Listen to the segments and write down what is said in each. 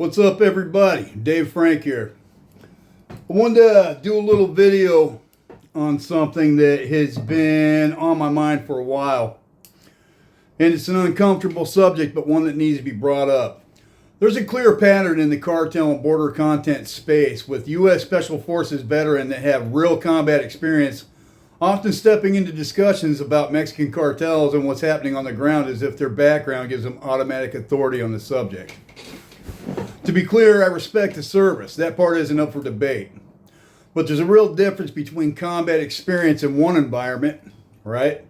What's up, everybody? Dave Frank here. I wanted to do a little video on something that has been on my mind for a while. And it's an uncomfortable subject, but one that needs to be brought up. There's a clear pattern in the cartel and border content space with U.S. Special Forces veterans that have real combat experience often stepping into discussions about Mexican cartels and what's happening on the ground as if their background gives them automatic authority on the subject. To be clear, I respect the service. That part isn't up for debate. But there's a real difference between combat experience in one environment, right,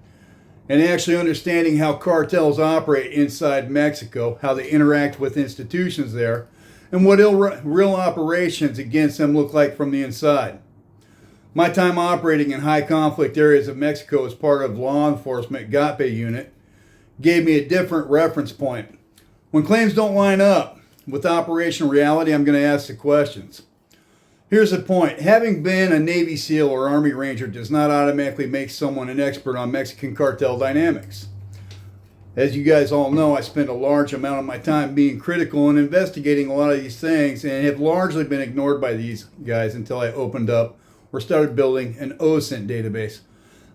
and actually understanding how cartels operate inside Mexico, how they interact with institutions there, and what real operations against them look like from the inside. My time operating in high conflict areas of Mexico as part of law enforcement GATPE unit gave me a different reference point. When claims don't line up with operational reality, I'm going to ask the questions. Here's the point. Having been a Navy SEAL or Army Ranger does not automatically make someone an expert on Mexican cartel dynamics. As you guys all know, I spend a large amount of my time being critical and investigating a lot of these things and have largely been ignored by these guys until I opened up or started building an OSINT database.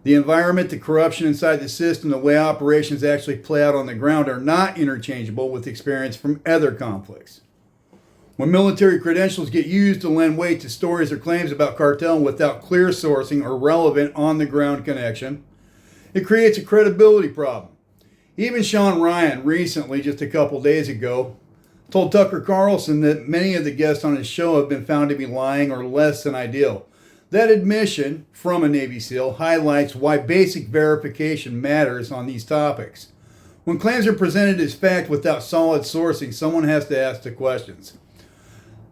The environment, the corruption inside the system, the way operations actually play out on the ground are not interchangeable with experience from other conflicts. When military credentials get used to lend weight to stories or claims about cartel without clear sourcing or relevant on-the-ground connection, it creates a credibility problem. Even Sean Ryan recently, just a couple days ago, told Tucker Carlson that many of the guests on his show have been found to be lying or less than ideal. That admission from a Navy SEAL highlights why basic verification matters on these topics. When claims are presented as fact without solid sourcing, someone has to ask the questions.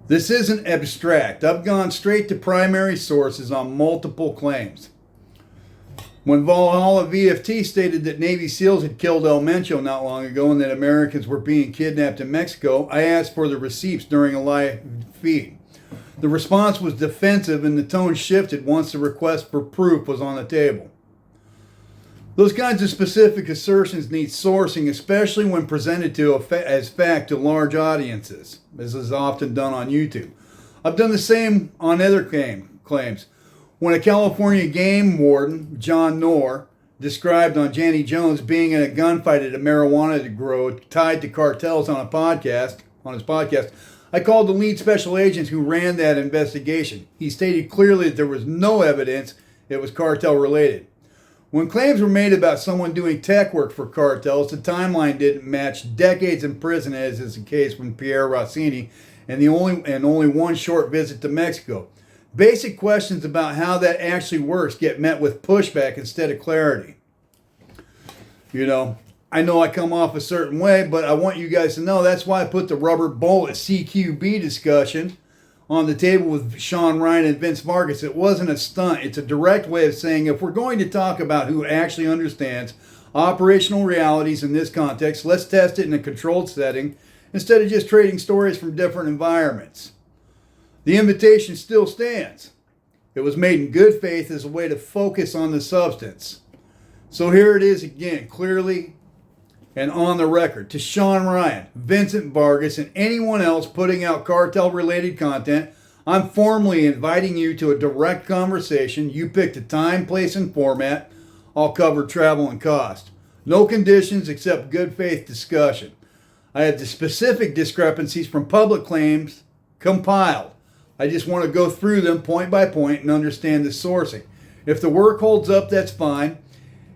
This isn't abstract. I've gone straight to primary sources on multiple claims. When Valhalla VFT stated that Navy SEALs had killed El Mencho not long ago and that Americans were being kidnapped in Mexico, I asked for the receipts during a live feed. The response was defensive and the tone shifted once the request for proof was on the table. Those kinds of specific assertions need sourcing, especially when presented as fact to large audiences, as is often done on YouTube. I've done the same on other claims. When a California game warden, John Knorr, described on Janny Jones being in a gunfight at a marijuana grow tied to cartels on his podcast, I called the lead special agent who ran that investigation. He stated clearly that there was no evidence it was cartel related. When claims were made about someone doing tech work for cartels, the timeline didn't match decades in prison, as is the case with Pierre Rossini, and only one short visit to Mexico. Basic questions about how that actually works get met with pushback instead of clarity. I know I come off a certain way, but I want you guys to know that's why I put the rubber bullet CQB discussion on the table with Sean Ryan and Vince Vargas. It wasn't a stunt. It's a direct way of saying if we're going to talk about who actually understands operational realities in this context, let's test it in a controlled setting instead of just trading stories from different environments. The invitation still stands. It was made in good faith as a way to focus on the substance. So here it is again, clearly and on the record, to Sean Ryan, Vincent Vargas, and anyone else putting out cartel-related content, I'm formally inviting you to a direct conversation. You pick the time, place, and format. I'll cover travel and cost. No conditions except good faith discussion. I have the specific discrepancies from public claims compiled. I just want to go through them point by point and understand the sourcing. If the work holds up, that's fine.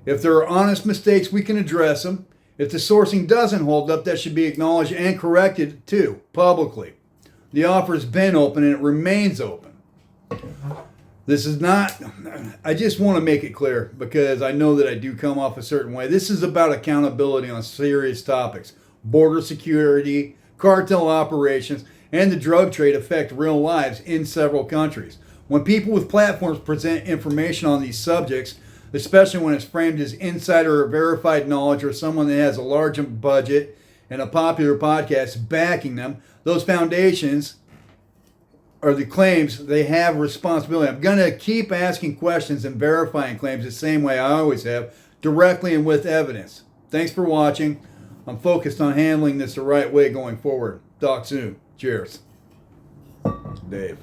If there are honest mistakes, we can address them. If the sourcing doesn't hold up, that should be acknowledged and corrected too, publicly. The offer's been open and it remains open. This is not, I just want to make it clear because I know that I do come off a certain way. This is about accountability on serious topics. Border security, cartel operations, and the drug trade affect real lives in several countries. When people with platforms present information on these subjects, especially when it's framed as insider or verified knowledge or someone that has a large budget and a popular podcast backing them, those foundations or the claims, they have responsibility. I'm going to keep asking questions and verifying claims the same way I always have, directly and with evidence. Thanks for watching. I'm focused on handling this the right way going forward. Talk soon. Cheers. Dave.